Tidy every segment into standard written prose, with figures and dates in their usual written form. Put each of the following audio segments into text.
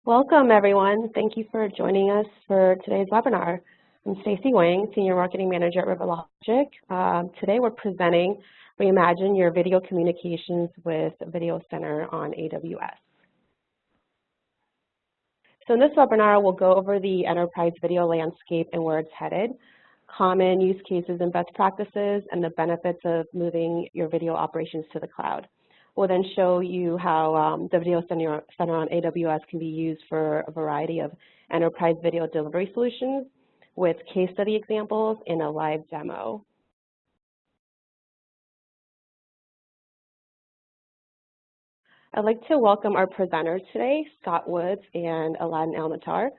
Welcome, everyone. Thank you for joining us for today's webinar. I'm Stacy Wang, Senior Marketing Manager at Rivet Logic. Today we're presenting Reimagine Your Video Communications with Video Center on AWS. So in this webinar, we'll go over the enterprise video landscape and where it's headed, common use cases and best practices, and the benefits of moving your video operations to the cloud. We'll then show you how the Video Center on AWS can be used for a variety of enterprise video delivery solutions with case study examples and a live demo. I'd like to welcome our presenters today, Scott Woods and Aladdin Almatar.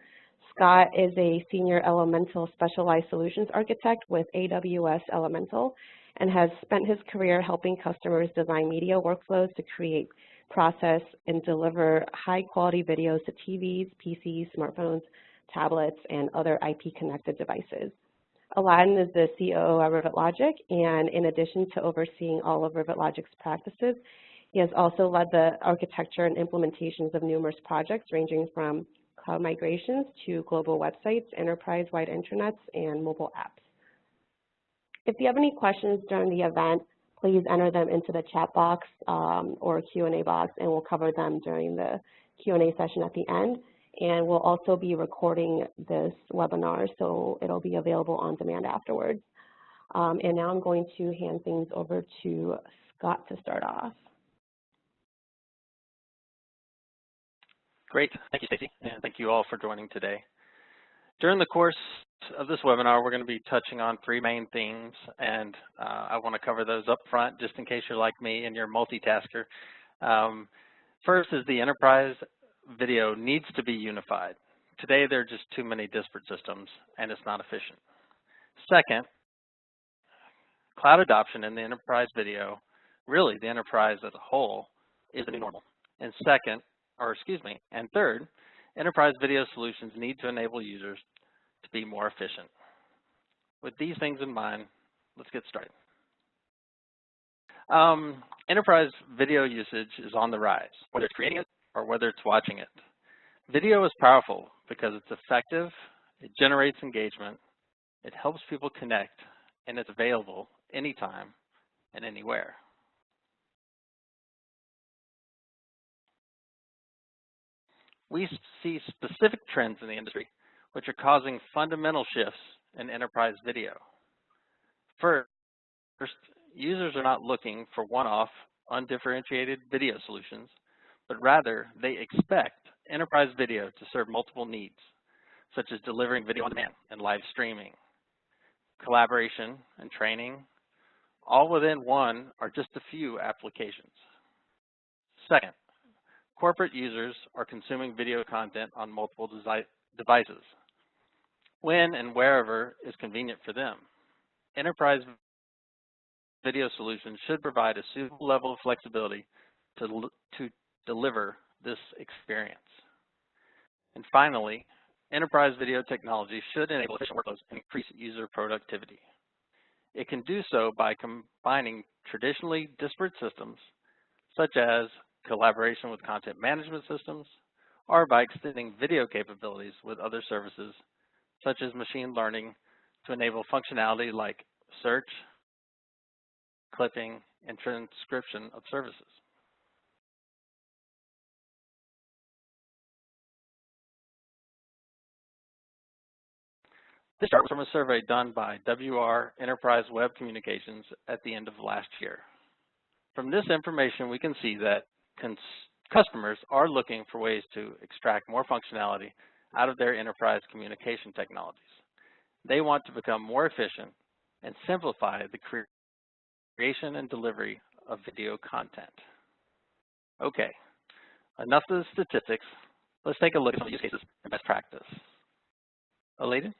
Scott is a Senior Elemental Specialized Solutions Architect with AWS Elemental and has spent his career helping customers design media workflows to create, process, and deliver high-quality videos to TVs, PCs, smartphones, tablets, and other IP-connected devices. Aladdin is the COO at Rivet Logic, and in addition to overseeing all of Rivet Logic's practices, he has also led the architecture and implementations of numerous projects ranging from cloud migrations to global websites, enterprise-wide intranets, and mobile apps. If you have any questions during the event, please enter them into the chat box or Q&A box, and we'll cover them during the Q&A session at the end. And we'll also be recording this webinar, so it'll be available on demand afterwards. And now I'm going to hand things over to Scott to start off. Great. Thank you, Stacy, and thank you all for joining today. During the course of this webinar, we're going to be touching on three main themes, and I want to cover those up front just in case you're like me and you're a multitasker. First is the enterprise video needs to be unified. Today, there are just too many disparate systems, and it's not efficient. Second, cloud adoption in the enterprise video, really the enterprise as a whole, is the new normal. And third, enterprise video solutions need to enable users to be more efficient. With these things in mind, let's get started. Enterprise video usage is on the rise, whether it's creating it or whether it's watching it. Video is powerful because it's effective, it generates engagement, it helps people connect, and it's available anytime and anywhere. We see specific trends in the industry which are causing fundamental shifts in enterprise video. First, users are not looking for one-off, undifferentiated video solutions, but rather they expect enterprise video to serve multiple needs, such as delivering video on demand and live streaming, collaboration and training, all within one or just a few applications. Second, corporate users are consuming video content on multiple devices, when and wherever is convenient for them. Enterprise video solutions should provide a suitable level of flexibility to deliver this experience. And finally, enterprise video technology should enable efficient workloads and increase user productivity. It can do so by combining traditionally disparate systems, such as collaboration with content management systems, or by extending video capabilities with other services, such as machine learning, to enable functionality like search, clipping, and transcription of services. This chart was from a survey done by WR Enterprise Web Communications at the end of last year. From this information, we can see that customers are looking for ways to extract more functionality out of their enterprise communication technologies. They want to become more efficient and simplify the creation and delivery of video content. Okay, enough of the statistics. Let's take a look at some use cases and best practice. Aladdin?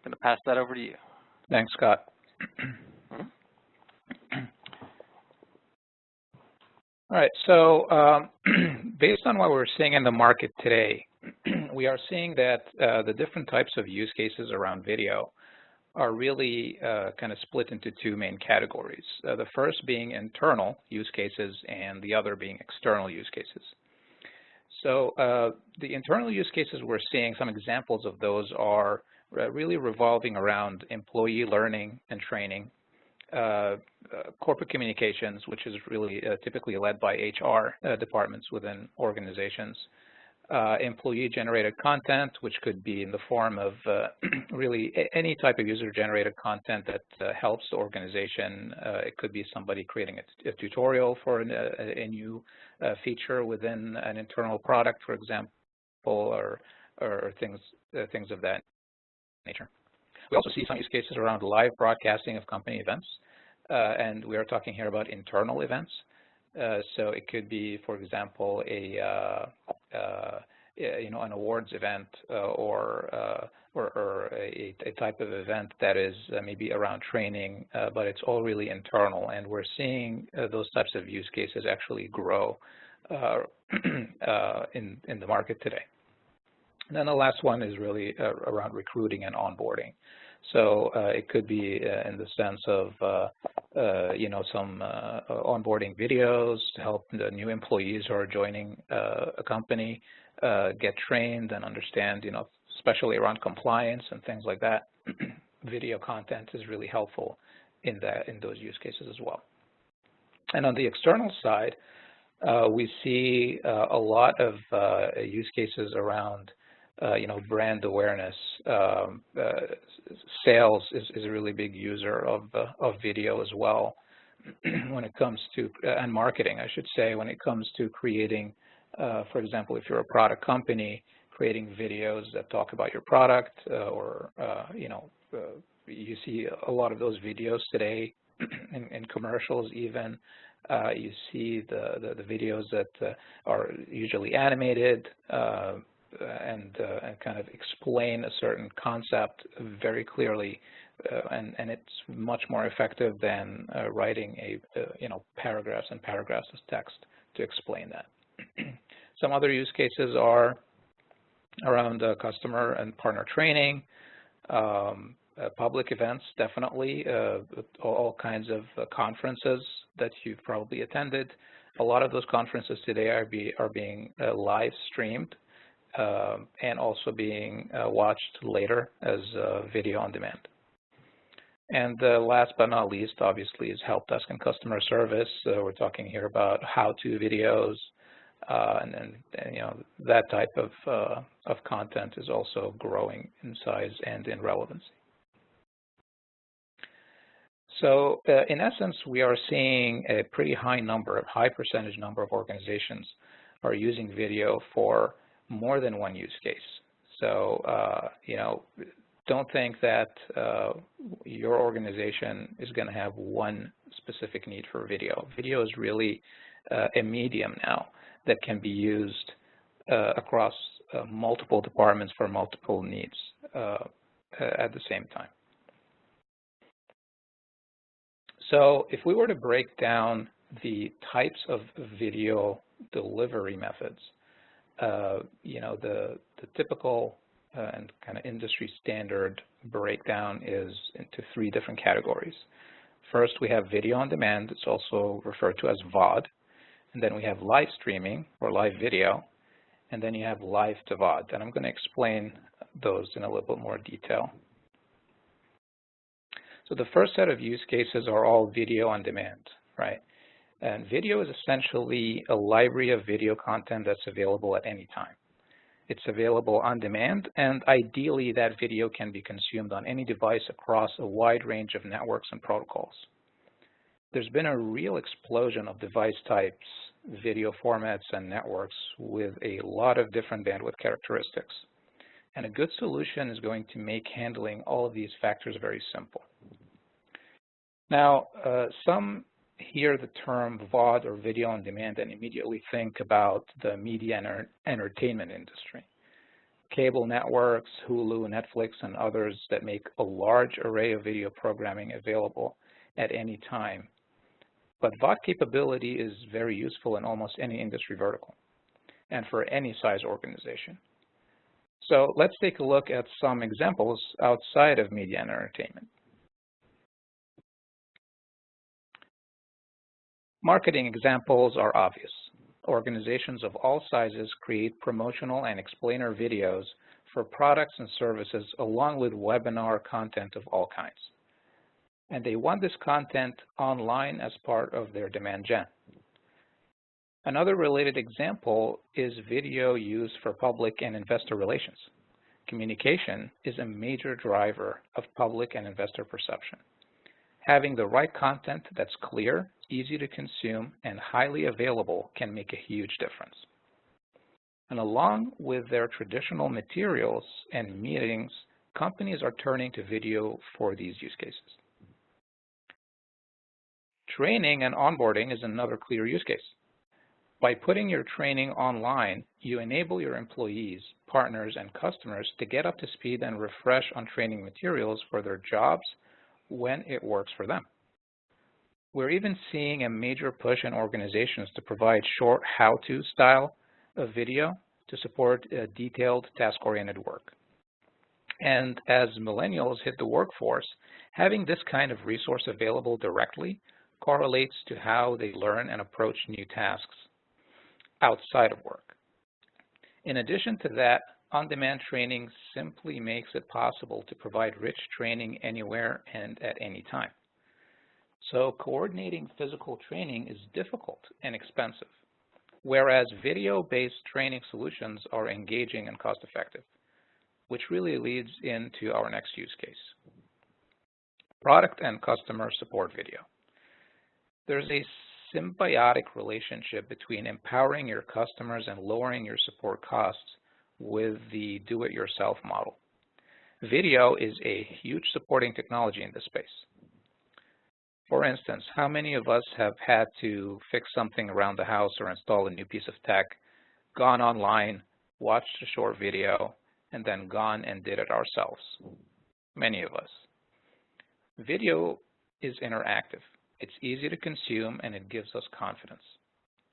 I'm going to pass that over to you. Thanks, Scott. All right, so based on what we're seeing in the market today, we are seeing that the different types of use cases around video are really kind of split into two main categories. The first being internal use cases and the other being external use cases. So the internal use cases we're seeing, some examples of those are really revolving around employee learning and training, corporate communications, which is really typically led by HR departments within organizations, employee-generated content, which could be in the form of really any type of user-generated content that helps the organization. It could be somebody creating a tutorial for a new feature within an internal product, for example, or things of that nature. We also see some use cases around live broadcasting of company events, and we are talking here about internal events. So it could be, for example, an awards event or a type of event that is maybe around training, but it's all really internal. And we're seeing those types of use cases actually grow in the market today. And then the last one is really around recruiting and onboarding. So it could be in the sense of, some onboarding videos to help the new employees who are joining a company get trained and understand, especially around compliance and things like that. Video content is really helpful in those use cases as well. And on the external side, we see a lot of use cases around brand awareness. Sales is a really big user of video as well when it comes to, and marketing, I should say, when it comes to creating, for example, if you're a product company, creating videos that talk about your product, you see a lot of those videos today in commercials even. You see the videos that are usually animated, and kind of explain a certain concept very clearly, and it's much more effective than writing paragraphs and paragraphs of text to explain that. Some other use cases are around customer and partner training, public events, definitely, all kinds of conferences that you've probably attended. A lot of those conferences today are being live streamed, and also being watched later as video on demand. And last but not least, obviously, is help desk and customer service. We're talking here about how-to videos, and that type of content is also growing in size and in relevancy. So in essence, we are seeing a pretty high percentage number of organizations are using video for more than one use case. So, don't think that your organization is going to have one specific need for video. Video is really a medium now that can be used across multiple departments for multiple needs at the same time. So if we were to break down the types of video delivery methods, the typical and kind of industry standard breakdown is into three different categories. First, we have video on demand. It's also referred to as VOD. And then we have live streaming or live video. And then you have live to VOD. And I'm going to explain those in a little bit more detail. So the first set of use cases are all video on demand, right? And video is essentially a library of video content that's available at any time. It's available on demand, and ideally that video can be consumed on any device across a wide range of networks and protocols. There's been a real explosion of device types, video formats, and networks with a lot of different bandwidth characteristics. And a good solution is going to make handling all of these factors very simple. Now, some hear the term VOD or video on demand and immediately think about the media and entertainment industry. Cable networks, Hulu, Netflix, and others that make a large array of video programming available at any time. But VOD capability is very useful in almost any industry vertical and for any size organization. So let's take a look at some examples outside of media and entertainment. Marketing examples are obvious. organizations of all sizes create promotional and explainer videos for products and services along with webinar content of all kinds. And they want this content online as part of their demand gen. Another related example is video used for public and investor relations. Communication is a major driver of public and investor perception. Having the right content that's clear, easy to consume, and highly available can make a huge difference. And along with their traditional materials and meetings, companies are turning to video for these use cases. Training and onboarding is another clear use case. By putting your training online, you enable your employees, partners, and customers to get up to speed and refresh on training materials for their jobs when it works for them. We're even seeing a major push in organizations to provide short how-to style of video to support detailed task-oriented work. And as millennials hit the workforce, having this kind of resource available directly correlates to how they learn and approach new tasks outside of work. In addition to that, on-demand training simply makes it possible to provide rich training anywhere and at any time. So coordinating physical training is difficult and expensive, whereas video-based training solutions are engaging and cost-effective, which really leads into our next use case. Product and customer support video. There's a symbiotic relationship between empowering your customers and lowering your support costs with the do-it-yourself model. Video is a huge supporting technology in this space. For instance, how many of us have had to fix something around the house or install a new piece of tech, gone online, watched a short video, and then gone and did it ourselves? Many of us. Video is interactive. It's easy to consume, and it gives us confidence.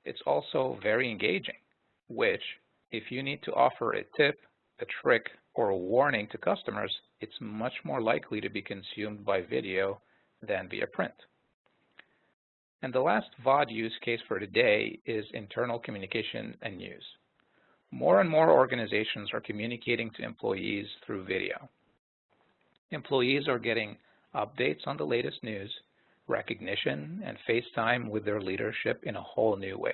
It's also very engaging, which, if you need to offer a tip, a trick, or a warning to customers, it's much more likely to be consumed by video than via print. And the last VOD use case for today is internal communication and news. More and more organizations are communicating to employees through video. Employees are getting updates on the latest news, recognition, and FaceTime with their leadership in a whole new way.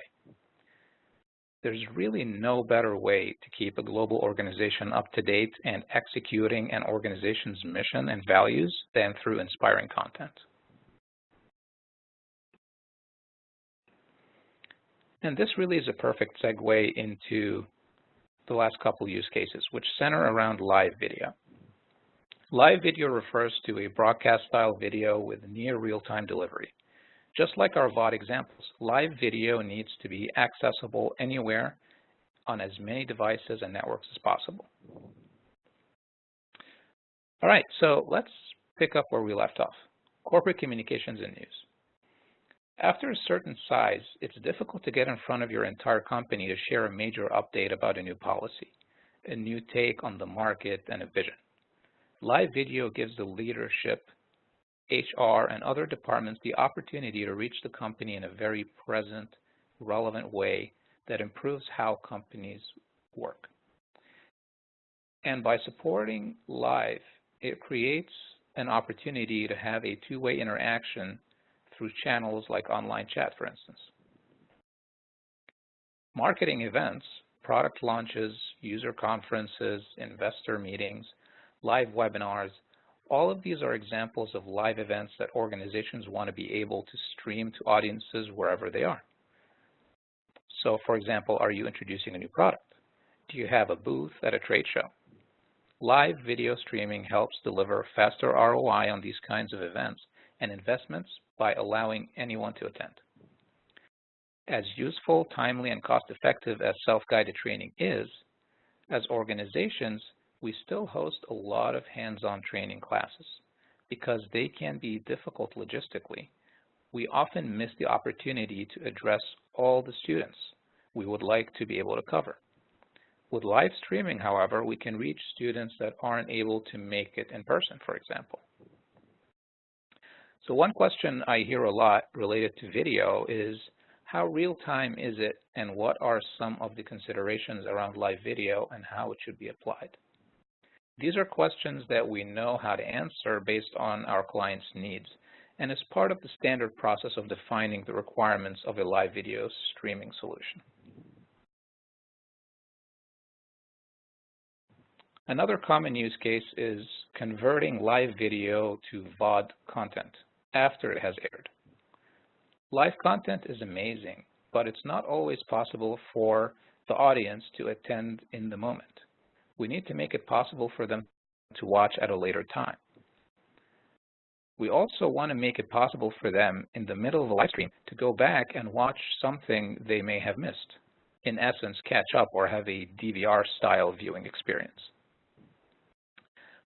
There's really no better way to keep a global organization up to date and executing an organization's mission and values than through inspiring content. And this really is a perfect segue into the last couple use cases, which center around live video. Live video refers to a broadcast-style video with near real-time delivery. Just like our VOD examples, live video needs to be accessible anywhere on as many devices and networks as possible. All right, so let's pick up where we left off, corporate communications and news. After a certain size, it's difficult to get in front of your entire company to share a major update about a new policy, a new take on the market, and a vision. Live video gives the leadership, HR, and other departments the opportunity to reach the company in a very present, relevant way that improves how companies work. And by supporting live, it creates an opportunity to have a two-way interaction through channels like online chat, for instance. Marketing events, product launches, user conferences, investor meetings, live webinars, all of these are examples of live events that organizations want to be able to stream to audiences wherever they are. So, for example, are you introducing a new product? Do you have a booth at a trade show? Live video streaming helps deliver faster ROI on these kinds of events and investments by allowing anyone to attend. As useful, timely, and cost-effective as self-guided training is, as organizations, we still host a lot of hands-on training classes. Because they can be difficult logistically, we often miss the opportunity to address all the students we would like to be able to cover. With live streaming, however, we can reach students that aren't able to make it in person, for example. So one question I hear a lot related to video is, How real-time is it, and what are some of the considerations around live video and how it should be applied? These are questions that we know how to answer based on our clients' needs, and is part of the standard process of defining the requirements of a live video streaming solution. Another common use case is converting live video to VOD content after it has aired. Live content is amazing, but it's not always possible for the audience to attend in the moment. We need to make it possible for them to watch at a later time. We also want to make it possible for them in the middle of a live stream to go back and watch something they may have missed. In essence, catch up or have a DVR-style viewing experience.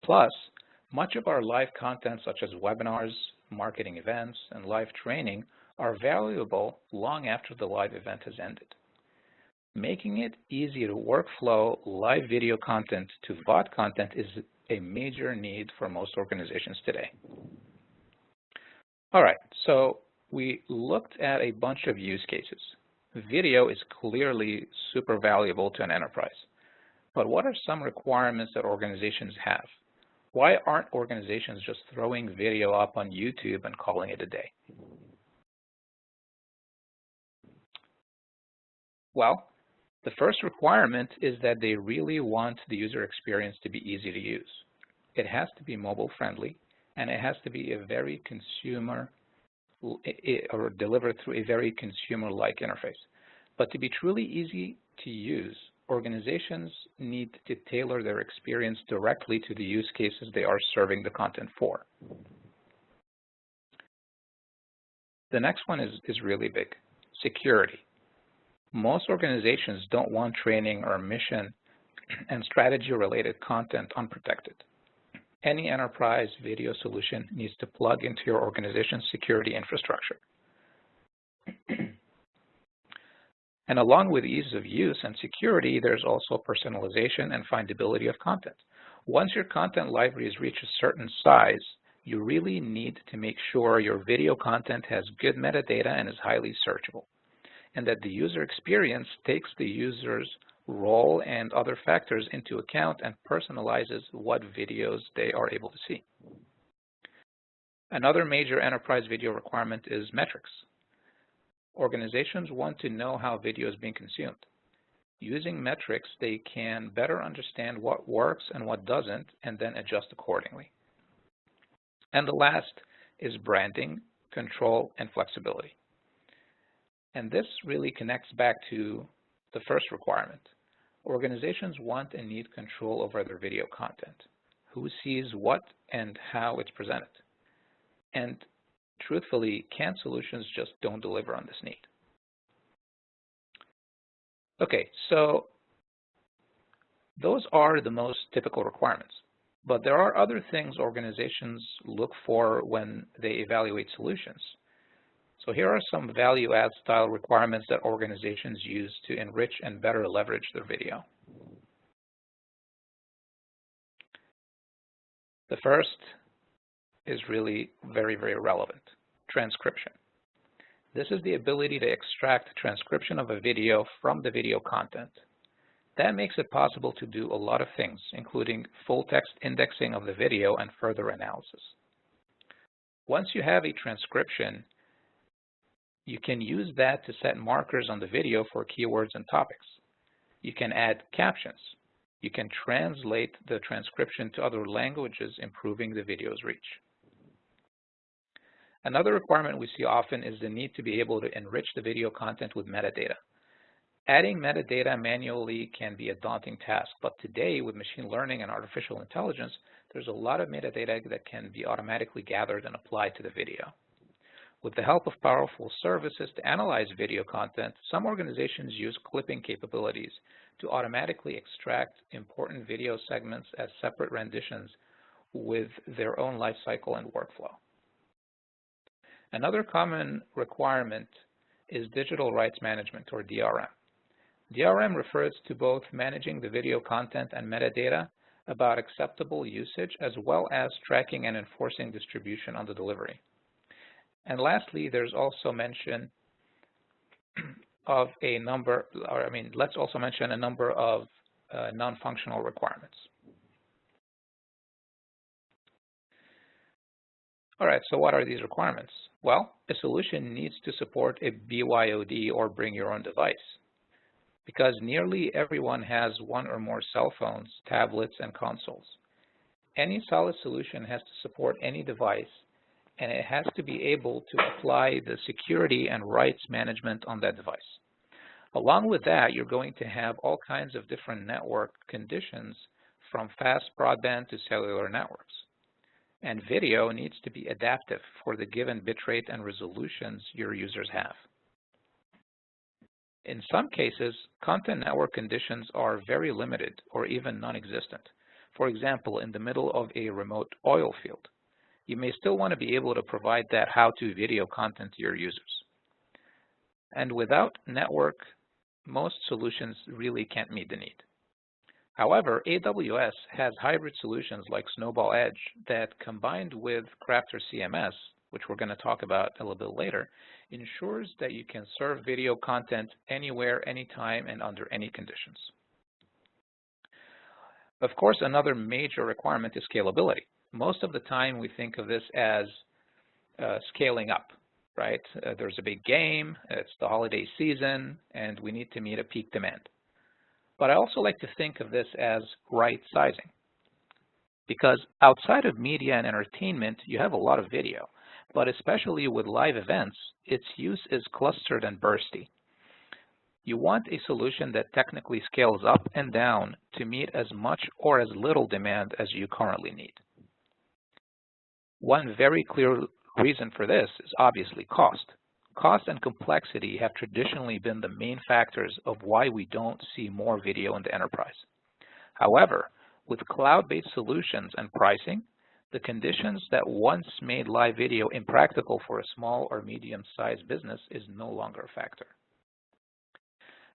Plus, much of our live content, such as webinars, marketing events, and live training, are valuable long after the live event has ended. Making it easy to workflow live video content to VOD content is a major need for most organizations today. All right, so we looked at a bunch of use cases. Video is clearly super valuable to an enterprise. But what are some requirements that organizations have? Why aren't organizations just throwing video up on YouTube and calling it a day? Well, the first requirement is that they really want the user experience to be easy to use. It has to be mobile friendly, and it has to be a very consumer or delivered through a very consumer-like interface. But to be truly easy to use, organizations need to tailor their experience directly to the use cases they are serving the content for. The next one is really big, security. Most organizations don't want training or mission and strategy-related content unprotected. Any enterprise video solution needs to plug into your organization's security infrastructure. And along with ease of use and security, there's also personalization and findability of content. Once your content libraries reach a certain size, you really need to make sure your video content has good metadata and is highly searchable, and that the user experience takes the user's role and other factors into account and personalizes what videos they are able to see. Another major enterprise video requirement is metrics. Organizations want to know how video is being consumed. Using metrics, they can better understand what works and what doesn't, and then adjust accordingly. And the last is branding, control, and flexibility. And this really connects back to the first requirement. Organizations want and need control over their video content. Who sees what and how it's presented? And truthfully, canned solutions just don't deliver on this need. Okay, so those are the most typical requirements. But there are other things organizations look for when they evaluate solutions. So here are some value-add style requirements that organizations use to enrich and better leverage their video. The first is really very, very relevant, transcription. This is the ability to extract transcription of a video from the video content. That makes it possible to do a lot of things, including full text indexing of the video and further analysis. Once you have a transcription, you can use that to set markers on the video for keywords and topics. You can add captions. You can translate the transcription to other languages, improving the video's reach. Another requirement we see often is the need to be able to enrich the video content with metadata. Adding metadata manually can be a daunting task, but today with machine learning and artificial intelligence, there's a lot of metadata that can be automatically gathered and applied to the video. With the help of powerful services to analyze video content, some organizations use clipping capabilities to automatically extract important video segments as separate renditions with their own lifecycle and workflow. Another common requirement is digital rights management, or DRM. DRM refers to both managing the video content and metadata about acceptable usage, as well as tracking and enforcing distribution on the delivery. And lastly, there's also mention of a number, or let's also mention a number of non-functional requirements. All right, so what are these requirements? Well, a solution needs to support a BYOD, or bring your own device, because nearly everyone has one or more cell phones, tablets, and consoles. Any solid solution has to support any device, and it has to be able to apply the security and rights management on that device. Along with that, you're going to have all kinds of different network conditions, from fast broadband to cellular networks. And video needs to be adaptive for the given bitrate and resolutions your users have. In some cases, content network conditions are very limited or even non-existent. For example, in the middle of a remote oil field, you may still want to be able to provide that how-to video content to your users. And without network, most solutions really can't meet the need. However, AWS has hybrid solutions like Snowball Edge that, combined with Crafter CMS, which we're going to talk about a little bit later, ensures that you can serve video content anywhere, anytime, and under any conditions. Of course, another major requirement is scalability. Most of the time, we think of this as scaling up, right? There's a big game, it's the holiday season, and we need to meet a peak demand. But I also like to think of this as right sizing, because outside of media and entertainment, you have a lot of video, but especially with live events, its use is clustered and bursty. You want a solution that technically scales up and down to meet as much or as little demand as you currently need. One very clear reason for this is obviously cost. Cost and complexity have traditionally been the main factors of why we don't see more video in the enterprise. However, with cloud-based solutions and pricing, the conditions that once made live video impractical for a small or medium-sized business is no longer a factor.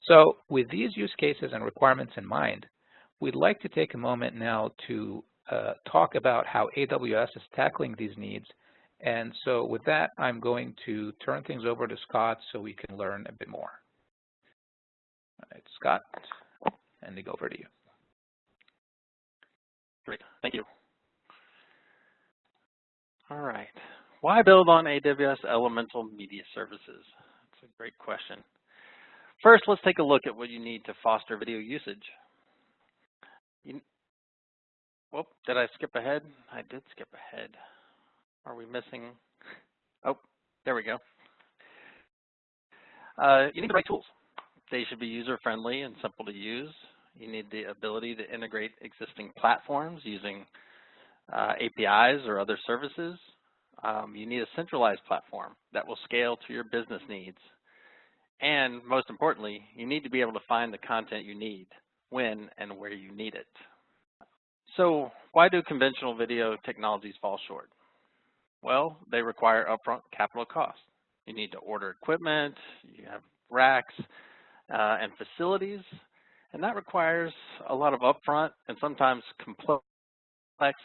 So with these use cases and requirements in mind, we'd like to take a moment now to talk about how AWS is tackling these needs. And so with that, I'm going to turn things over to Scott so we can learn a bit more. All right, Scott, handing over to you. Great, thank you. All right, why build on AWS Elemental Media Services? That's a great question. First, let's take a look at what you need to foster video usage. Whoop, did I skip ahead? I did skip ahead. Are we missing? Oh, there we go. You need the right tools. They should be user-friendly and simple to use. You need the ability to integrate existing platforms using APIs or other services. You need a centralized platform that will scale to your business needs. And most importantly, you need to be able to find the content you need when and where you need it. So why do conventional video technologies fall short? Well, they require upfront capital costs. You need to order equipment, you have racks and facilities, and that requires a lot of upfront and sometimes complex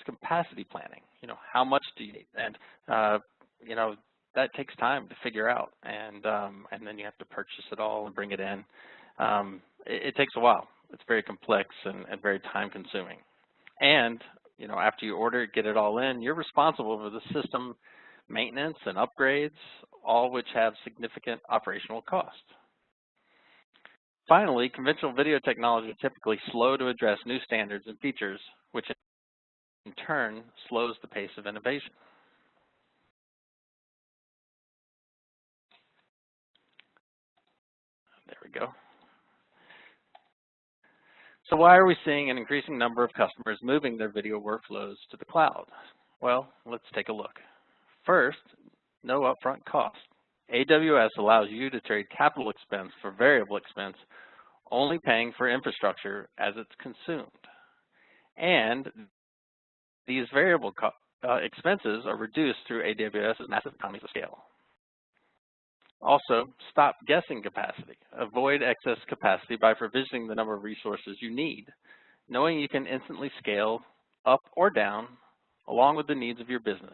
capacity planning. You know, how much do you need? And you know, that takes time to figure out, and then you have to purchase it all and bring it in. It takes a while. It's very complex and very time consuming. And you know, after you order it, get it all in, you're responsible for the system maintenance and upgrades, all which have significant operational cost. Finally, conventional video technology is typically slow to address new standards and features, which in turn slows the pace of innovation. There we go. So why are we seeing an increasing number of customers moving their video workflows to the cloud? Well, let's take a look. First, no upfront cost. AWS allows you to trade capital expense for variable expense, only paying for infrastructure as it's consumed. And these variable expenses are reduced through AWS's massive economies of scale. Also, stop guessing capacity. Avoid excess capacity by provisioning the number of resources you need, knowing you can instantly scale up or down along with the needs of your business,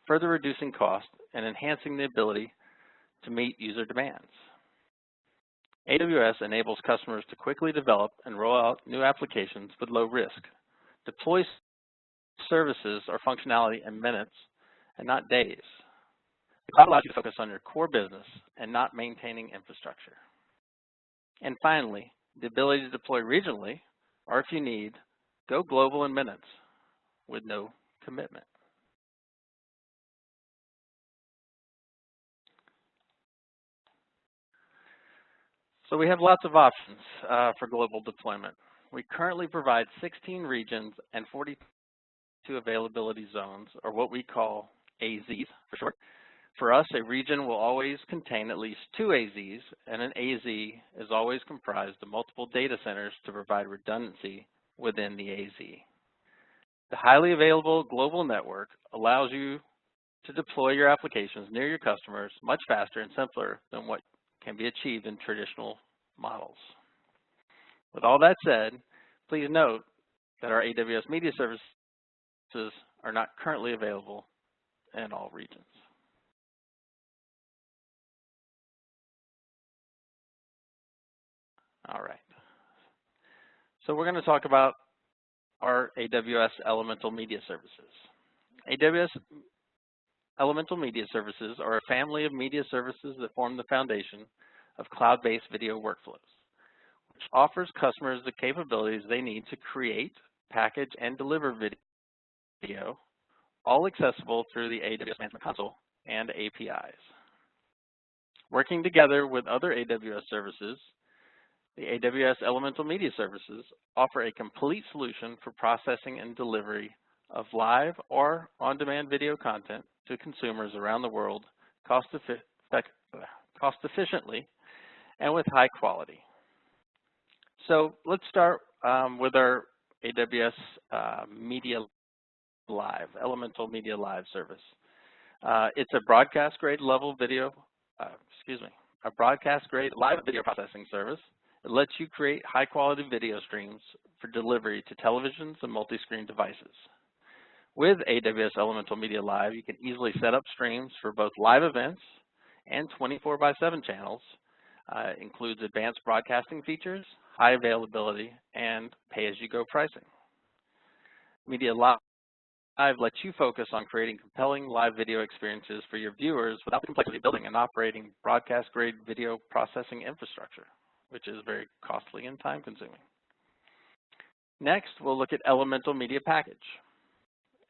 further reducing cost and enhancing the ability to meet user demands. AWS enables customers to quickly develop and roll out new applications with low risk. Deploy services or functionality in minutes and not days. The cloud allows you to focus on your core business and not maintaining infrastructure. And finally, the ability to deploy regionally, or if you need, go global in minutes with no commitment. So we have lots of options for global deployment. We currently provide 16 regions and 42 availability zones, or what we call AZs for short. For us, a region will always contain at least 2 AZs, and an AZ is always comprised of multiple data centers to provide redundancy within the AZ. The highly available global network allows you to deploy your applications near your customers much faster and simpler than what can be achieved in traditional models. With all that said, please note that our AWS media services are not currently available in all regions. All right. So we're going to talk about our AWS Elemental Media Services. AWS Elemental Media Services are a family of media services that form the foundation of cloud-based video workflows, which offers customers the capabilities they need to create, package, and deliver video, all accessible through the AWS Management Console and APIs. Working together with other AWS services, the AWS Elemental Media Services offer a complete solution for processing and delivery of live or on-demand video content to consumers around the world cost efficiently and with high quality. So let's start with our AWS Media Live, Elemental Media Live service. It's a broadcast-grade level video, a broadcast-grade live video processing service. It lets you create high-quality video streams for delivery to televisions and multi-screen devices. With AWS Elemental Media Live, you can easily set up streams for both live events and 24/7 channels. It includes advanced broadcasting features, high availability, and pay-as-you-go pricing. Media Live lets you focus on creating compelling live video experiences for your viewers without the complexity of building and operating broadcast-grade video processing infrastructure, which is very costly and time-consuming. Next, we'll look at Elemental Media Package.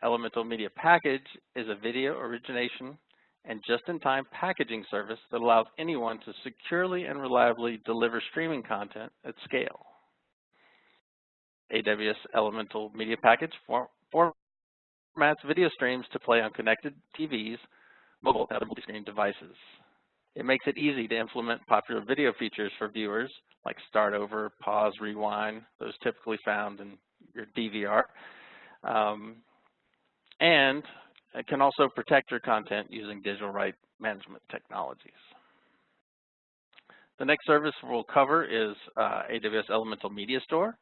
Elemental Media Package is a video origination and just-in-time packaging service that allows anyone to securely and reliably deliver streaming content at scale. AWS Elemental Media Package formats video streams to play on connected TVs, mobile, and other multi-screen devices. It makes it easy to implement popular video features for viewers like start over, pause, rewind, those typically found in your DVR. And it can also protect your content using digital right management technologies. The next service we'll cover is AWS Elemental Media Store.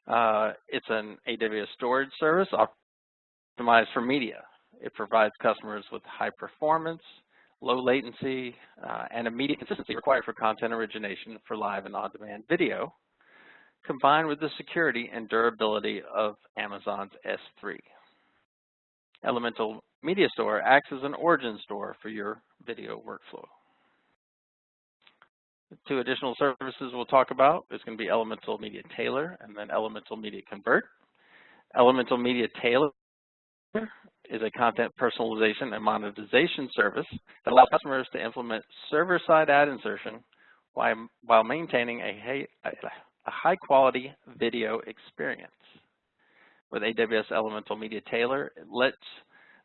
It's an AWS storage service optimized for media. It provides customers with high performance, low latency, and immediate consistency required for content origination for live and on-demand video, combined with the security and durability of Amazon's S3. Elemental Media Store acts as an origin store for your video workflow. The 2 additional services we'll talk about is going to be Elemental Media Tailor and then Elemental Media Convert. Elemental Media Tailor is a content personalization and monetization service that allows customers to implement server-side ad insertion while maintaining a high-quality video experience. With AWS Elemental Media Tailor, it lets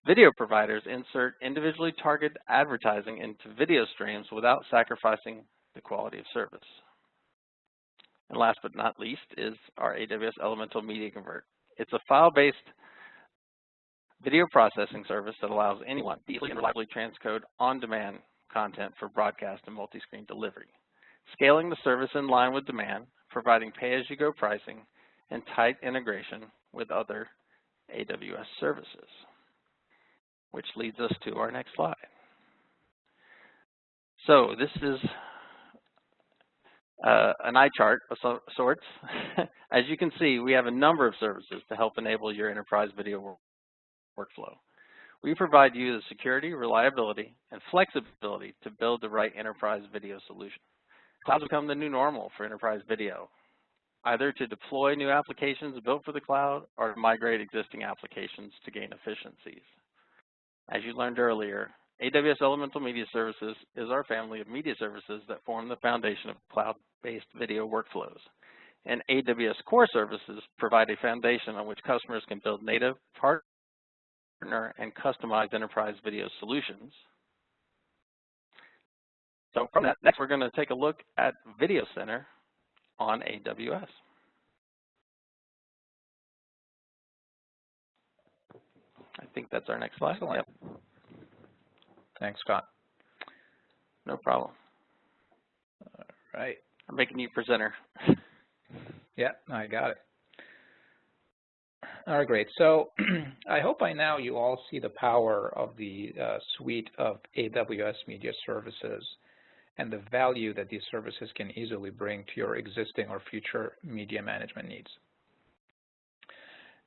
video providers insert individually targeted advertising into video streams without sacrificing the quality of service. And last but not least is our AWS Elemental Media Convert. It's a file-based video processing service that allows anyone to easily and reliably transcode on-demand content for broadcast and multi-screen delivery, scaling the service in line with demand, providing pay-as-you-go pricing, and tight integration with other AWS services, which leads us to our next slide. So this is an eye chart of sorts. As you can see, we have a number of services to help enable your enterprise video workflow. We provide you the security, reliability, and flexibility to build the right enterprise video solution. Clouds become the new normal for enterprise video, either to deploy new applications built for the cloud or to migrate existing applications to gain efficiencies. As you learned earlier, AWS Elemental Media Services is our family of media services that form the foundation of cloud-based video workflows. And AWS Core Services provide a foundation on which customers can build native, partner, and customized enterprise video solutions. So from that, next we're going to take a look at Video Center on AWS. I think that's our next slide. Excellent. Yep. Thanks, Scott. No problem. All right. I'm making you presenter. Yeah, I got it. All right, great. So I hope by now you all see the power of the suite of AWS media services and the value that these services can easily bring to your existing or future media management needs.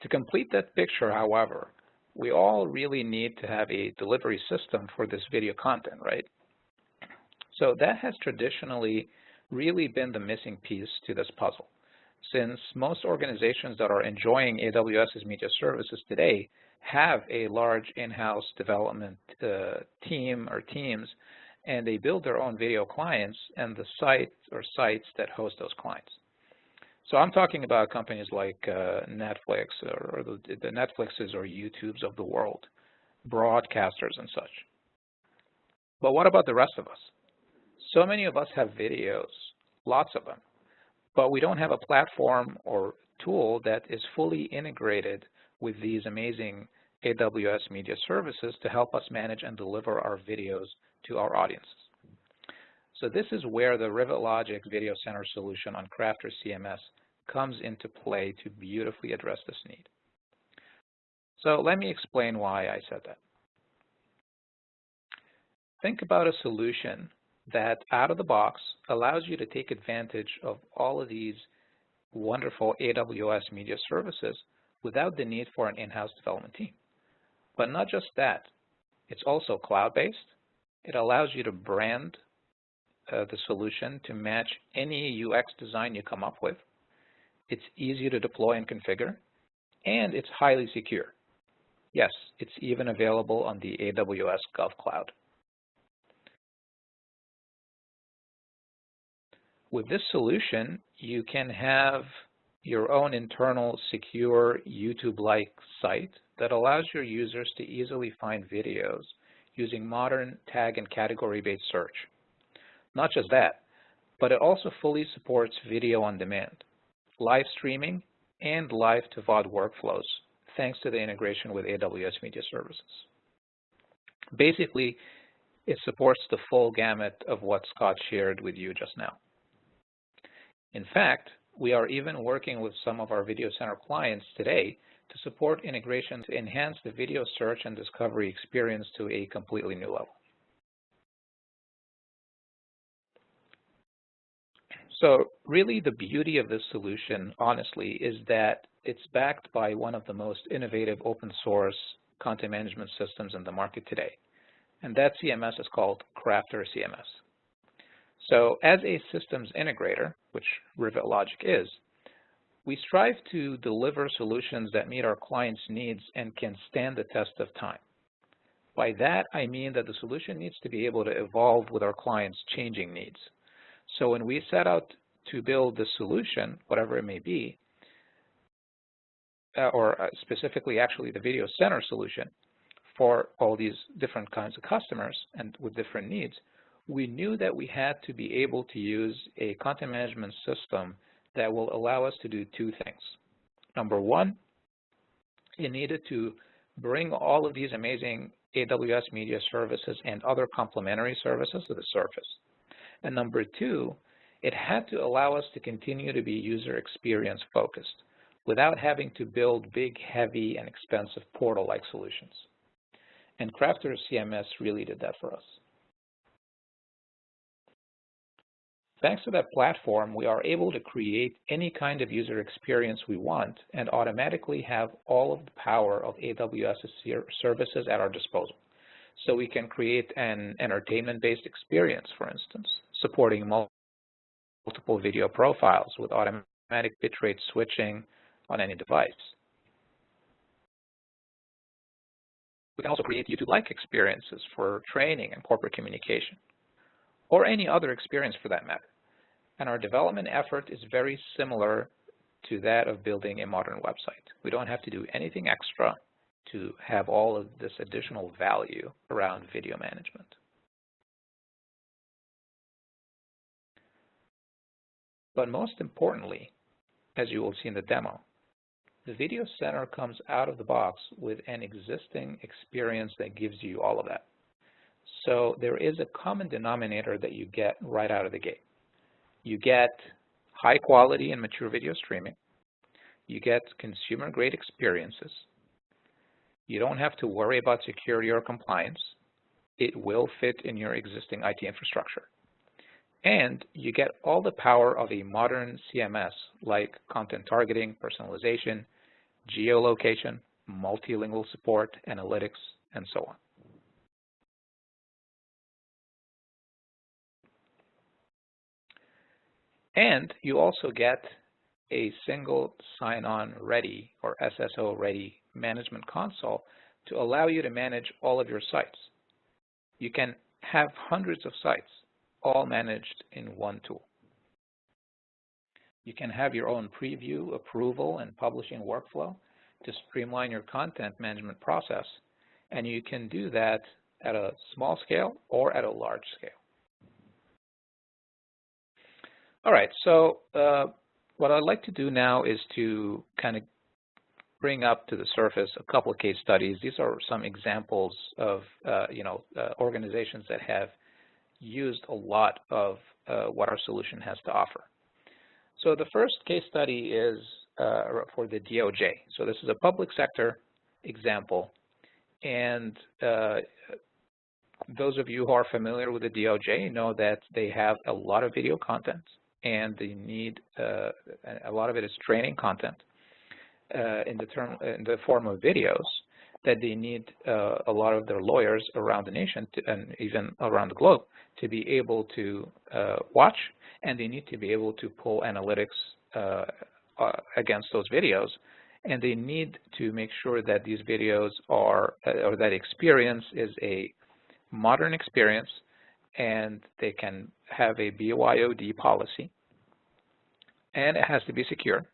To complete that picture, however, we all really need to have a delivery system for this video content, right? So that has traditionally really been the missing piece to this puzzle, since most organizations that are enjoying AWS's media services today have a large in-house development team or teams, and they build their own video clients and the sites that host those clients. So I'm talking about companies like Netflix or the Netflixes or YouTubes of the world, broadcasters and such. But what about the rest of us? So many of us have videos, lots of them, but we don't have a platform or tool that is fully integrated with these amazing AWS media services to help us manage and deliver our videos to our audiences. So this is where the Rivet Logic Video Center solution on Crafter CMS comes into play to beautifully address this need. So let me explain why I said that. Think about a solution that out of the box allows you to take advantage of all of these wonderful AWS media services without the need for an in-house development team. But not just that, it's also cloud-based. It allows you to brand the solution to match any UX design you come up with. It's easy to deploy and configure, and it's highly secure. Yes, it's even available on the AWS Gov Cloud. With this solution, you can have your own internal secure YouTube-like site that allows your users to easily find videos using modern tag and category-based search. Not just that, but it also fully supports video on demand, live streaming, and live to VOD workflows, thanks to the integration with AWS Media Services. Basically, it supports the full gamut of what Scott shared with you just now. In fact, we are even working with some of our Video Center clients today to support integration to enhance the video search and discovery experience to a completely new level. So really the beauty of this solution, honestly, is that it's backed by one of the most innovative open source content management systems in the market today. And that CMS is called Crafter CMS. So as a systems integrator, which Rivet Logic is, we strive to deliver solutions that meet our clients' needs and can stand the test of time. By that, I mean that the solution needs to be able to evolve with our clients' changing needs. So when we set out to build the solution, whatever it may be, or specifically actually the Video Center solution for all these different kinds of customers and with different needs, we knew that we had to be able to use a content management system that will allow us to do two things. Number one, it needed to bring all of these amazing AWS media services and other complementary services to the surface. And number two, it had to allow us to continue to be user experience focused without having to build big, heavy, and expensive portal-like solutions. And Crafter CMS really did that for us. Thanks to that platform, we are able to create any kind of user experience we want and automatically have all of the power of AWS's services at our disposal. So we can create an entertainment-based experience, for instance, supporting multiple video profiles with automatic bitrate switching on any device. We can also create YouTube-like experiences for training and corporate communication, or any other experience for that matter. And our development effort is very similar to that of building a modern website. We don't have to do anything extra to have all of this additional value around video management. But most importantly, as you will see in the demo, the Video Center comes out of the box with an existing experience that gives you all of that. So there is a common denominator that you get right out of the gate. You get high quality and mature video streaming. You get consumer-grade experiences. You don't have to worry about security or compliance. It will fit in your existing IT infrastructure. And you get all the power of a modern CMS like content targeting, personalization, geolocation, multilingual support, analytics, and so on. And you also get a single sign-on ready or SSO ready management console to allow you to manage all of your sites. You can have hundreds of sites all managed in one tool. You can have your own preview, approval, and publishing workflow to streamline your content management process, and you can do that at a small scale or at a large scale. All right, so what I'd like to do now is to kind of bring up to the surface a couple of case studies. These are some examples of organizations that have used a lot of what our solution has to offer. So the first case study is for the DoJ. So this is a public sector example, and those of you who are familiar with the DoJ know that they have a lot of video content, and they need a lot of it is training content in the form of videos that they need a lot of their lawyers around the nation and even around the globe to be able to watch, and they need to be able to pull analytics against those videos, and they need to make sure that these videos are, or that experience is a modern experience, and they can have a BYOD policy, and it has to be secure,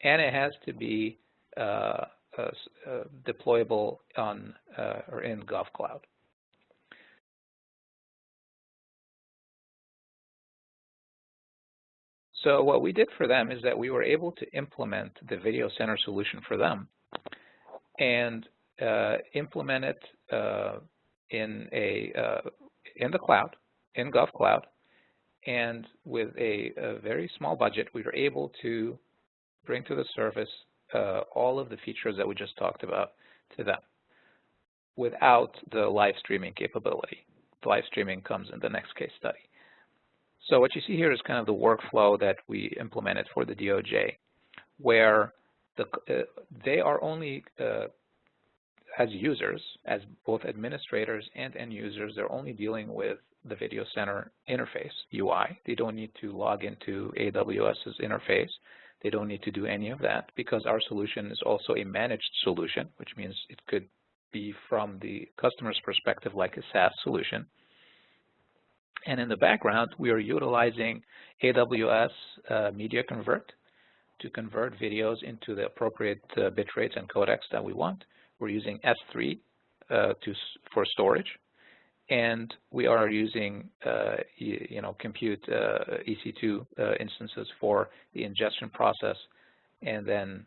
and it has to be deployable on or in Gov Cloud. So what we did for them is that we were able to implement the Video Center solution for them and implement it in the cloud, in Gov Cloud, and with a very small budget, we were able to bring to the surface all of the features that we just talked about to them without the live streaming capability. The live streaming comes in the next case study. So what you see here is kind of the workflow that we implemented for the DoJ, where they are only, as users, as both administrators and end users, they're only dealing with the Video Center interface, UI. They don't need to log into AWS's interface. They don't need to do any of that because our solution is also a managed solution, which means it could be from the customer's perspective like a SaaS solution. And in the background, we are utilizing AWS Media Convert to convert videos into the appropriate bit rates and codecs that we want. We're using S3 for storage, and we are using compute EC2 instances for the ingestion process, and then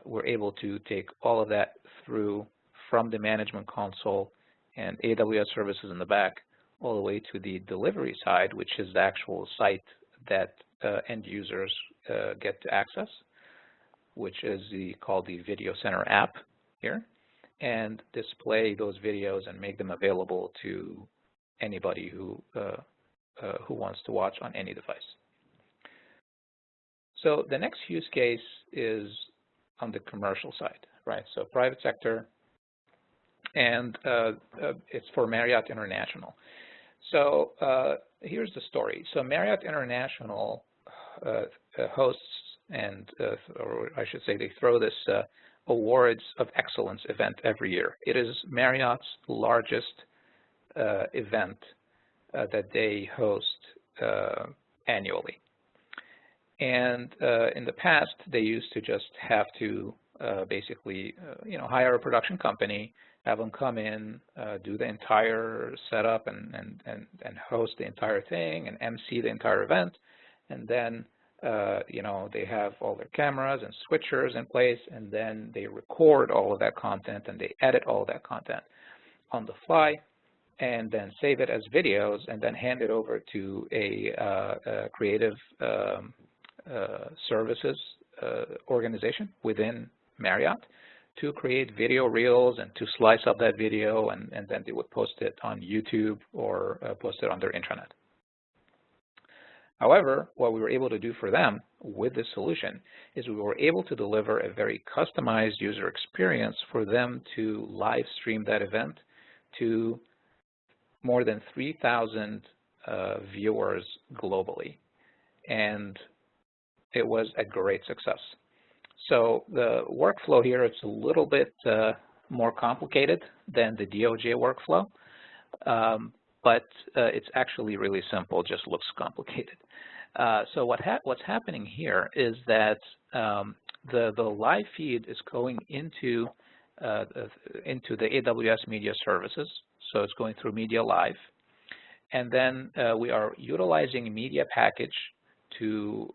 we're able to take all of that through from the management console and AWS services in the back all the way to the delivery side, which is the actual site that end users get to access, which is called the Video Center app here, and display those videos and make them available to anybody who who wants to watch on any device. So the next use case is on the commercial side, right? So private sector, and it's for Marriott International. So here's the story. So Marriott International hosts, and or I should say they throw this Awards of Excellence event every year. It is Marriott's largest event that they host annually. And in the past, they used to just have to basically, hire a production company, have them come in, do the entire setup and host the entire thing and MC the entire event. And then, they have all their cameras and switchers in place, and then they record all of that content and they edit all of that content on the fly, and then save it as videos and then hand it over to a creative services organization within Marriott to create video reels and to slice up that video, and then they would post it on YouTube or post it on their intranet. However, what we were able to do for them with this solution is we were able to deliver a very customized user experience for them to live stream that event to more than 3,000 viewers globally. And it was a great success. So the workflow here is a little bit more complicated than the DoJ workflow, but it's actually really simple, just looks complicated. So what's happening here is that the live feed is going into the AWS Media Services, so it's going through Media Live, and then we are utilizing Media Package to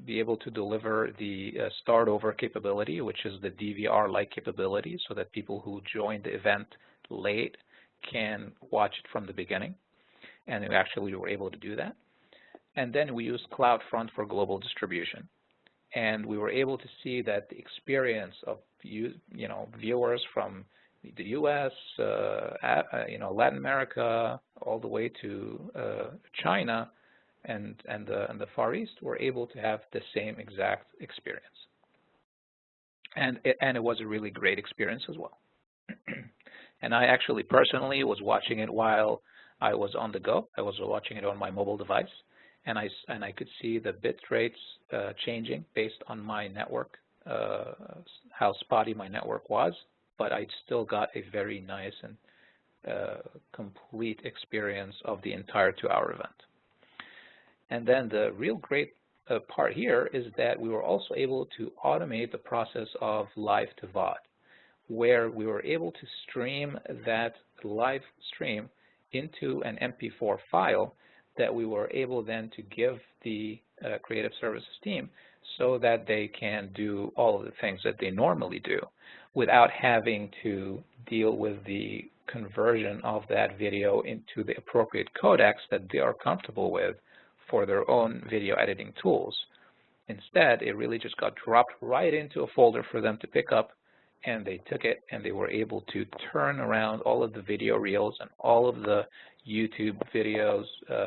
be able to deliver the start over capability, which is the DVR-like capability, so that people who joined the event late can watch it from the beginning. And we actually were able to do that. And then we used CloudFront for global distribution. And we were able to see that the experience of viewers from the US, Latin America, all the way to China, and the Far East were able to have the same exact experience. And it was a really great experience as well. And I actually personally was watching it while I was on the go. I was watching it on my mobile device, and I could see the bit rates changing based on my network, how spotty my network was, but I still got a very nice and complete experience of the entire 2-hour event. And then the real great part here is that we were also able to automate the process of live to VOD, where we were able to stream that live stream into an MP4 file that we were able then to give the creative services team so that they can do all of the things that they normally do without having to deal with the conversion of that video into the appropriate codecs that they are comfortable with for their own video editing tools. Instead, it really just got dropped right into a folder for them to pick up, and they took it and they were able to turn around all of the video reels and all of the YouTube videos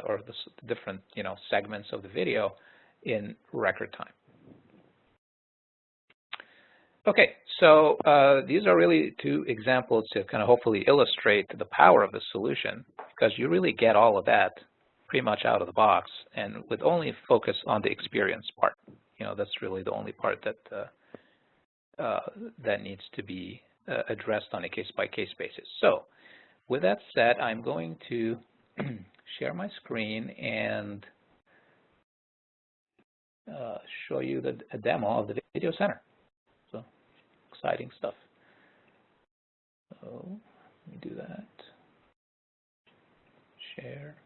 or the different segments of the video in record time. Okay, so these are really 2 examples to kind of hopefully illustrate the power of the solution, because you really get all of that pretty much out of the box, and with only focus on the experience part. That's really the only part that that needs to be addressed on a case-by-case basis. So with that said, I'm going to share my screen and show you a demo of the video center. So exciting stuff. So let me do that. Share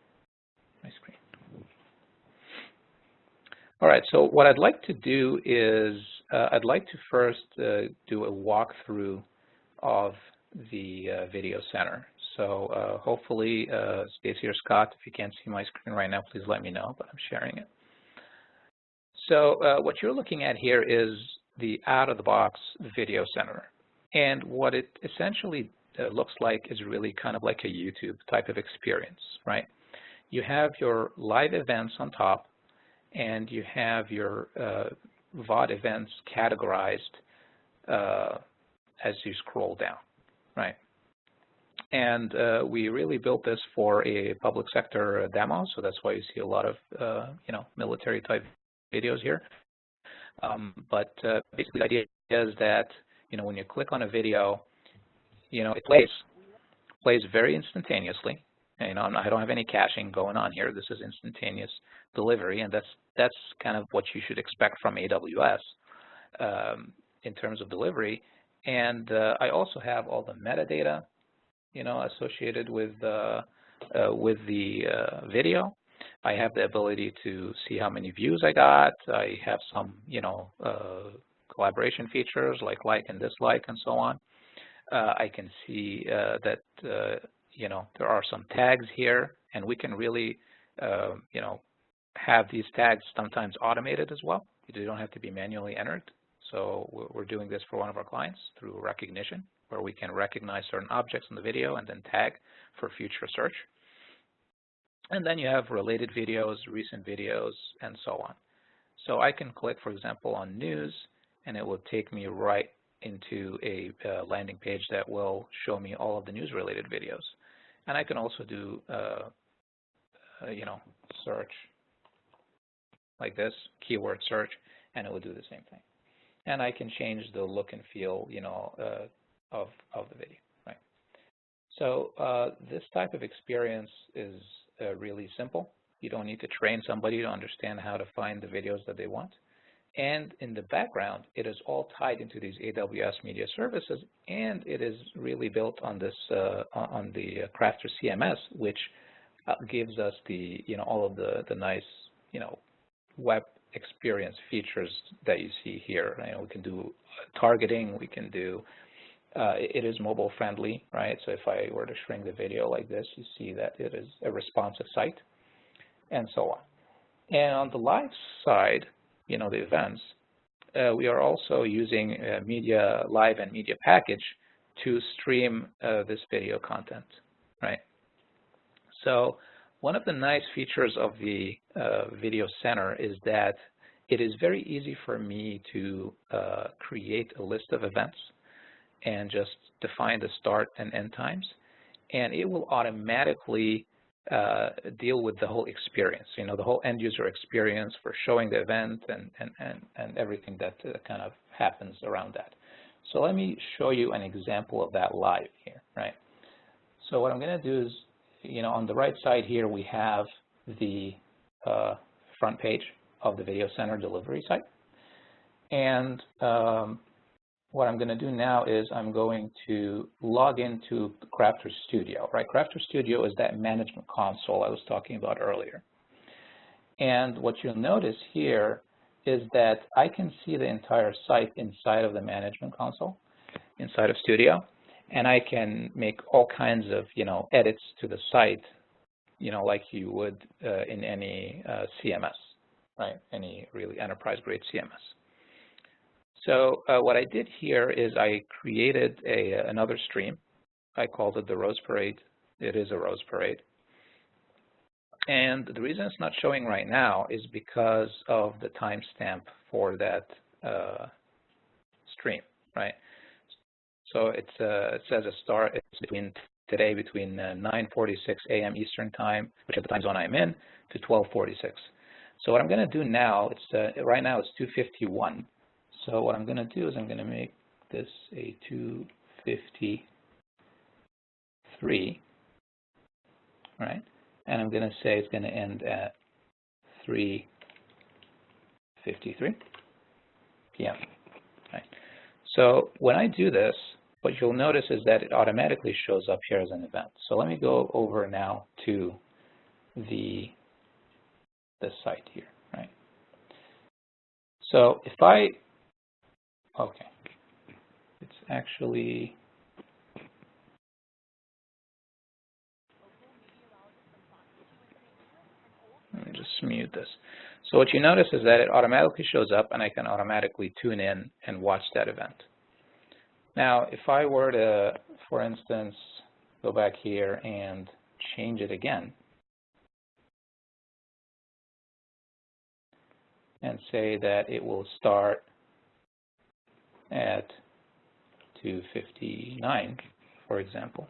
my screen. All right, so what I'd like to do is I'd like to first do a walkthrough of the video center. So hopefully, Stacy or Scott, if you can't see my screen right now, please let me know, but I'm sharing it. So what you're looking at here is the out-of-the-box video center. And what it essentially looks like is really kind of like a YouTube type of experience, right? you have your live events on top, and you have your VOD events categorized as you scroll down, right? And we really built this for a public sector demo, so that's why you see a lot of military type videos here. But basically the idea is that when you click on a video, it plays very instantaneously. And, I don't have any caching going on here. This is instantaneous delivery, and that's kind of what you should expect from AWS in terms of delivery. And I also have all the metadata, associated with the video. I have the ability to see how many views I got. I have some, collaboration features like and dislike and so on. I can see that, there are some tags here, and we can really, have these tags sometimes automated as well. They don't have to be manually entered. So we're doing this for one of our clients through recognition, where we can recognize certain objects in the video and then tag for future search. And then you have related videos, recent videos, and so on. So I can click, for example, on news, and it will take me right into a landing page that will show me all of the news-related videos. And I can also do, search like this, keyword search, and it will do the same thing. And I can change the look and feel, of the video, right? So this type of experience is really simple. You don't need to train somebody to understand how to find the videos that they want. And in the background, it is all tied into these AWS media services, and it is really built on this on the Crafter CMS, which gives us the all of the nice web experience features that you see here. We can do targeting. We can do. It is mobile friendly, right? So if I were to shrink the video like this, you see that it is a responsive site, and so on. And on the live side, the events, we are also using media live and media package to stream this video content, right? So one of the nice features of the Video Center is that it is very easy for me to create a list of events and just define the start and end times, and it will automatically deal with the whole experience, the whole end user experience for showing the event and everything that kind of happens around that. So let me show you an example of that live here, right? So what I'm going to do is, on the right side here, we have the front page of the Video Center delivery site. And what I'm going to do now is I'm going to log into Crafter Studio, right? Crafter Studio is that management console I was talking about earlier. And what you'll notice here is that I can see the entire site inside of the management console, inside of Studio, and I can make all kinds of, edits to the site, like you would in any CMS, right? Any really enterprise-grade CMS. So what I did here is I created another stream. I called it the Rose Parade. It is a Rose Parade. And the reason it's not showing right now is because of the timestamp for that stream, right? So it says it's between 9:46 a.m. Eastern Time, which is the time zone I'm in, to 12:46. So what I'm going to do now, right now it's 2:51. So what I'm going to do is I'm going to make this a 2:53, right? And I'm going to say it's going to end at 3:53 p.m. Right? So when I do this, what you'll notice is that it automatically shows up here as an event. So let me go over now to the site here, right? So if okay, it's actually, let me just mute this. So what you notice is that it automatically shows up, and I can automatically tune in and watch that event. Now, if I were to, for instance, go back here and change it again, and say that it will start at 2:59, for example.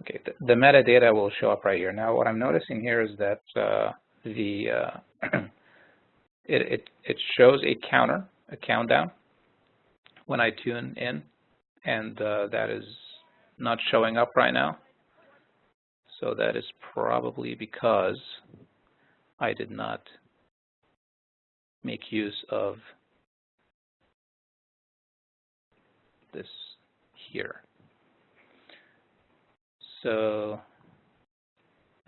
Okay, the metadata will show up right here. Now, what I'm noticing here is that it shows a counter, a countdown, when I tune in, and that is not showing up right now. So that is probably because I did not make use of this here. So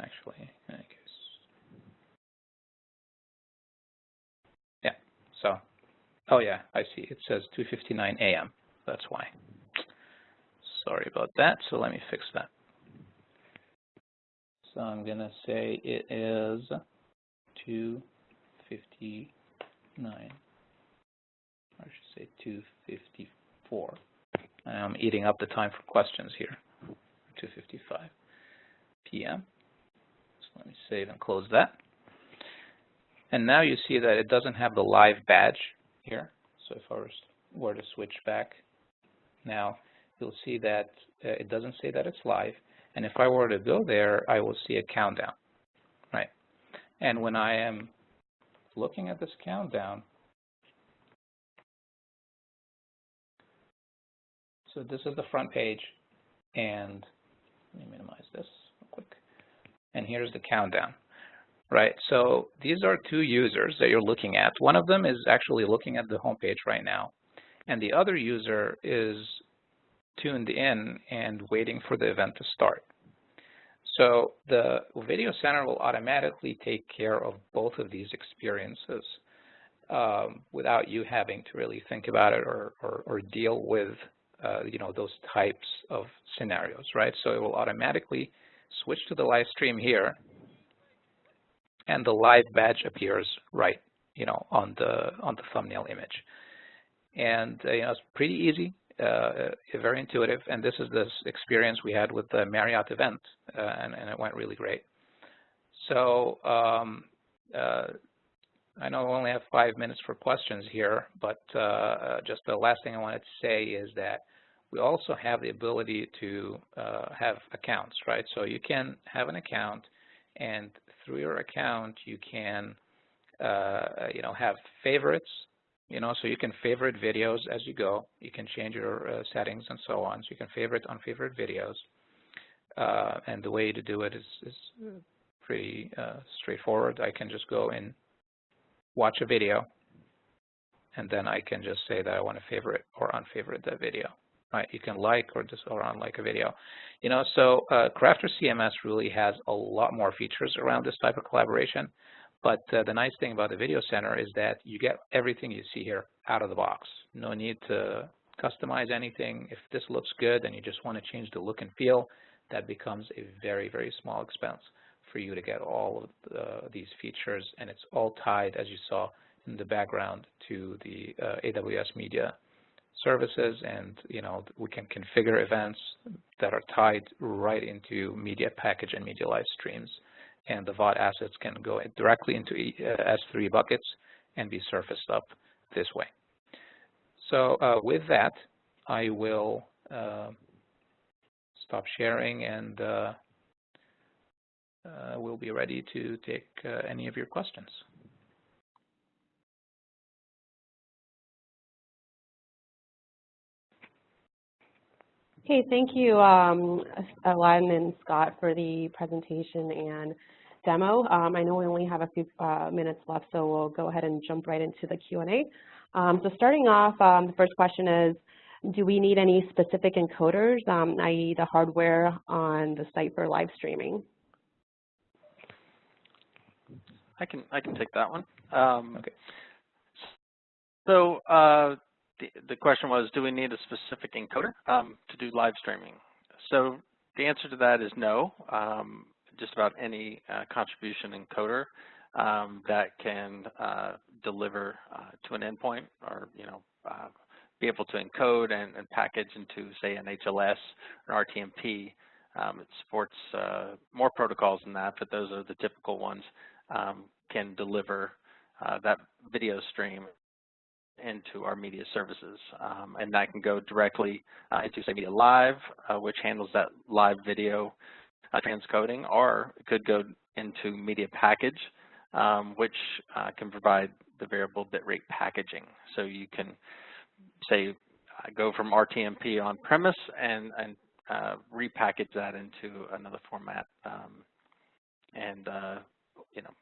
actually, I guess, yeah, so, oh yeah, I see, it says 2:59 a.m. That's why. Sorry about that, so let me fix that. So I'm gonna say it is 2:59, I should say 2:54. I'm eating up the time for questions here. 2:55 p.m. So let me save and close that. And now you see that it doesn't have the live badge here. So if I were to switch back now, you'll see that it doesn't say that it's live. And if I were to go there, I will see a countdown, right? And when I am looking at this countdown, so this is the front page, and let me minimize this real quick. And here's the countdown, right? So these are two users that you're looking at. One of them is actually looking at the home page right now, and the other user is tuned in and waiting for the event to start. So the video center will automatically take care of both of these experiences without you having to really think about it or deal with you know, those types of scenarios, right? So it will automatically switch to the live stream here, and the live badge appears right, you know, on the thumbnail image. And you know, it's pretty easy, very intuitive. And this is this experience we had with the Marriott event, and it went really great. So I know we only have 5 minutes for questions here, but just the last thing I wanted to say is that we also have the ability to have accounts, right? So you can have an account, and through your account, you can, you know, have favorites, you know, so you can favorite videos as you go. You can change your settings and so on. So you can favorite, unfavorite videos. And the way to do it is pretty straightforward. I can just go and watch a video, and then I can just say that I want to favorite or unfavorite that video. Right? You can like or unlike a video. You know, so Crafter CMS really has a lot more features around this type of collaboration. But the nice thing about the Video Center is that you get everything you see here out of the box. No need to customize anything. If this looks good and you just want to change the look and feel, that becomes a very, very small expense for you to get all of these features. And it's all tied, as you saw in the background, to the AWS Media services, and you know, we can configure events that are tied right into media package and media live streams, and the VOD assets can go directly into S3 buckets and be surfaced up this way. So with that, I will stop sharing, and we'll be ready to take any of your questions. Okay, thank you, Alan and Scott, for the presentation and demo. I know we only have a few minutes left, so we'll go ahead and jump right into the Q&A. So starting off, the first question is, do we need any specific encoders, i.e. the hardware on the site for live streaming? I can take that one. Okay. So the question was, do we need a specific encoder to do live streaming? So the answer to that is no. Just about any contribution encoder that can deliver to an endpoint, or you know, be able to encode and package into, say, an HLS or RTMP It supports more protocols than that, but those are the typical ones. Can deliver that video stream into our media services, and that can go directly into, say, Media Live, which handles that live video transcoding, or it could go into Media Package, which can provide the variable bitrate packaging. So you can, say, go from RTMP on premise and repackage that into another format, and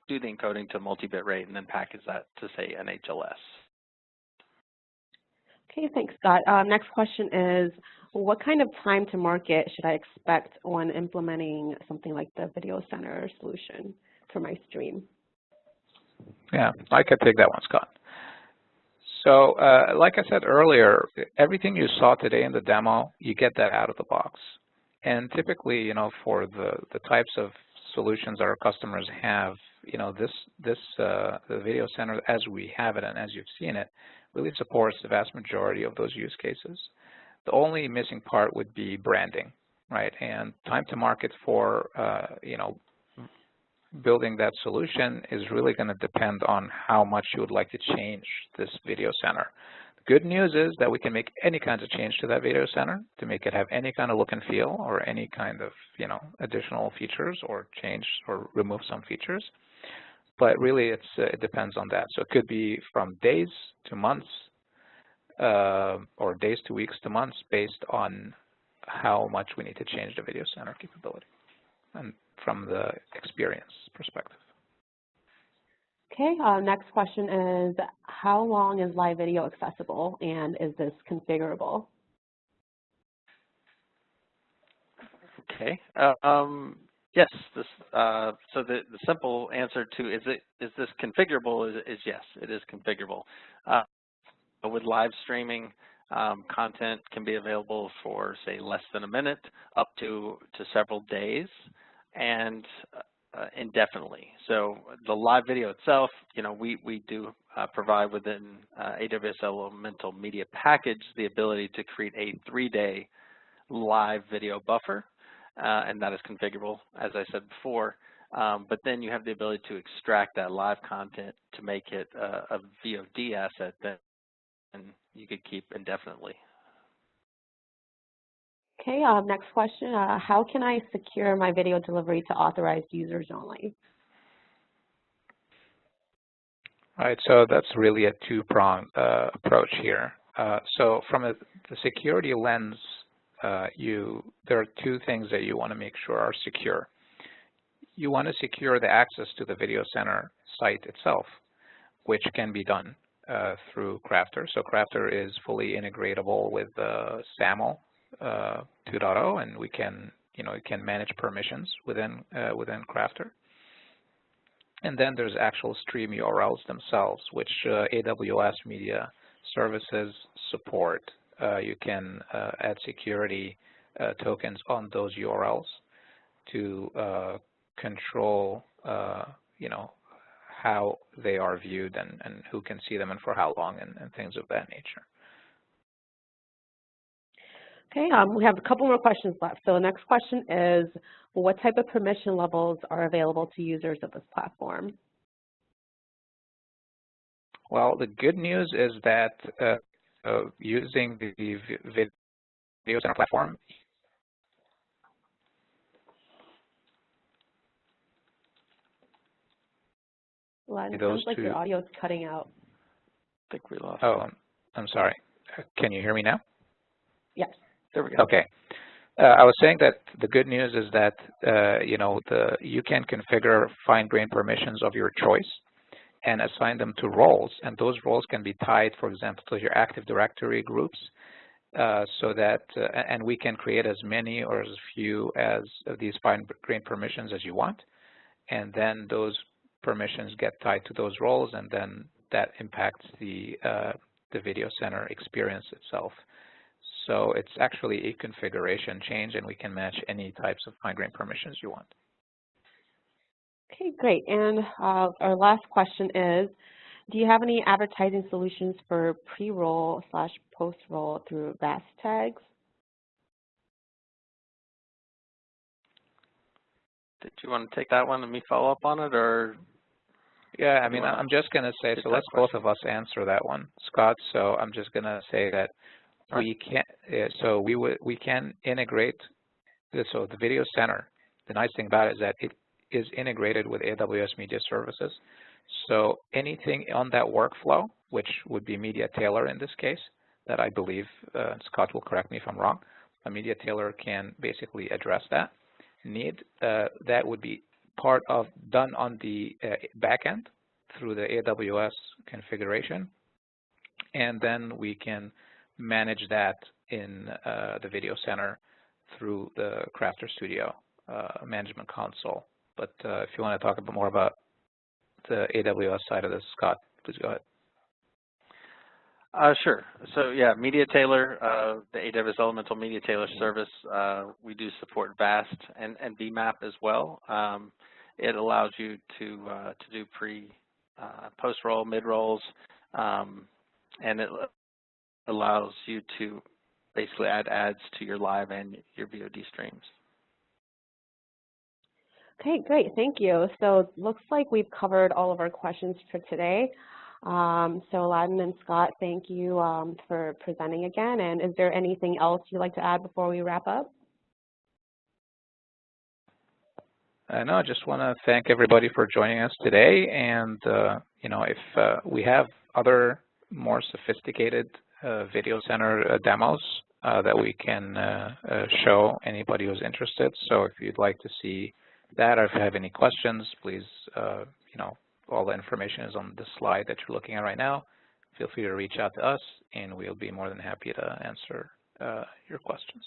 do the encoding to multi-bit rate and then package that to, say, an HLS. Okay, thanks, Scott. Next question is, what kind of time to market should I expect when implementing something like the Video Center solution for my stream? Yeah, I could take that one, Scott. So like I said earlier, everything you saw today in the demo, you get that out of the box. And typically, for the types of solutions our customers have, the Video Center as we have it and as you've seen it really supports the vast majority of those use cases. The only missing part would be branding, right? And time to market for, building that solution is really going to depend on how much you would like to change this Video Center. The good news is that we can make any kinds of change to that Video Center to make it have any kind of look and feel or any kind of, additional features or change or remove some features. But really, it depends on that. So it could be from days to months, or days to weeks to months, based on how much we need to change the Video Center capability, and from the experience perspective. Okay, next question is, how long is live video accessible, and is this configurable? Okay. Yes. So the simple answer to is this configurable is yes, it is configurable. With live streaming, content can be available for, say, less than a minute, up to several days, and indefinitely. So the live video itself, we do provide within AWS Elemental Media Package the ability to create a 3-day live video buffer. And that is configurable, as I said before. But then you have the ability to extract that live content to make it a VOD asset that you could keep indefinitely. Okay, next question. How can I secure my video delivery to authorized users only? All right, so that's really a two-pronged approach here. So from the security lens, there are two things that you want to make sure are secure. You want to secure the access to the Video Center site itself, which can be done through Crafter. So Crafter is fully integratable with SAML 2.0, and we can, it can manage permissions within Crafter. And then there's actual stream URLs themselves, which AWS Media Services support. You can add security tokens on those URLs to control, how they are viewed and who can see them and for how long and things of that nature. Okay, we have a couple more questions left. So the next question is, what type of permission levels are available to users of this platform? Well, the good news is that using the Video Center platform, Len, it sounds like your audio is cutting out. I think we lost. Oh, I'm sorry. Can you hear me now? Yes. There we go. Okay. I was saying that the good news is that you can configure fine-grained permissions of your choice and assign them to roles, and those roles can be tied, for example, to your Active Directory groups, so that and we can create as many or as few as of these fine-grained permissions as you want, and then those permissions get tied to those roles, and then that impacts the Video Center experience itself. So it's actually a configuration change, and we can match any types of fine-grained permissions you want. Okay, great. And our last question is, do you have any advertising solutions for pre-roll / post-roll through VAST tags? did you want to take that one and me follow up on it, or? Yeah, I mean, I'm just going to say, so let's both of us answer that one, Scott. So I'm just going to say that we can, we can integrate, so the video center, the nice thing about it is that it is integrated with AWS Media Services. So anything on that workflow, which would be Media Tailor in this case, that I believe, Scott will correct me if I'm wrong, a Media Tailor can basically address that need. That would be part of done on the backend through the AWS configuration, and then we can manage that in the video center through the Crafter Studio management console. But if you want to talk a bit more about the AWS side of this, Scott, please go ahead. Sure. So yeah, Media Tailor, the AWS Elemental Media Tailor service, we do support VAST and BMAP as well. It allows you to do post-roll, mid-rolls, and it allows you to basically add ads to your live and your VOD streams. Okay, great, thank you. So it looks like we've covered all of our questions for today. So Aladdin and Scott, thank you for presenting again. And is there anything else you'd like to add before we wrap up? No, I just want to thank everybody for joining us today. And you know, if we have other more sophisticated video center demos that we can show anybody who's interested. So if you'd like to see that, or if you have any questions, please, you know, all the information is on the slide that you're looking at right now. Feel free to reach out to us, and we'll be more than happy to answer your questions.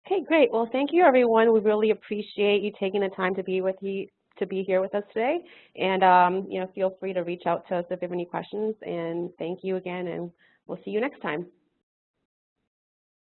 Okay, great. Well, thank you, everyone. We really appreciate you taking the time to be here with us today. And you know, feel free to reach out to us if you have any questions. And thank you again, and we'll see you next time.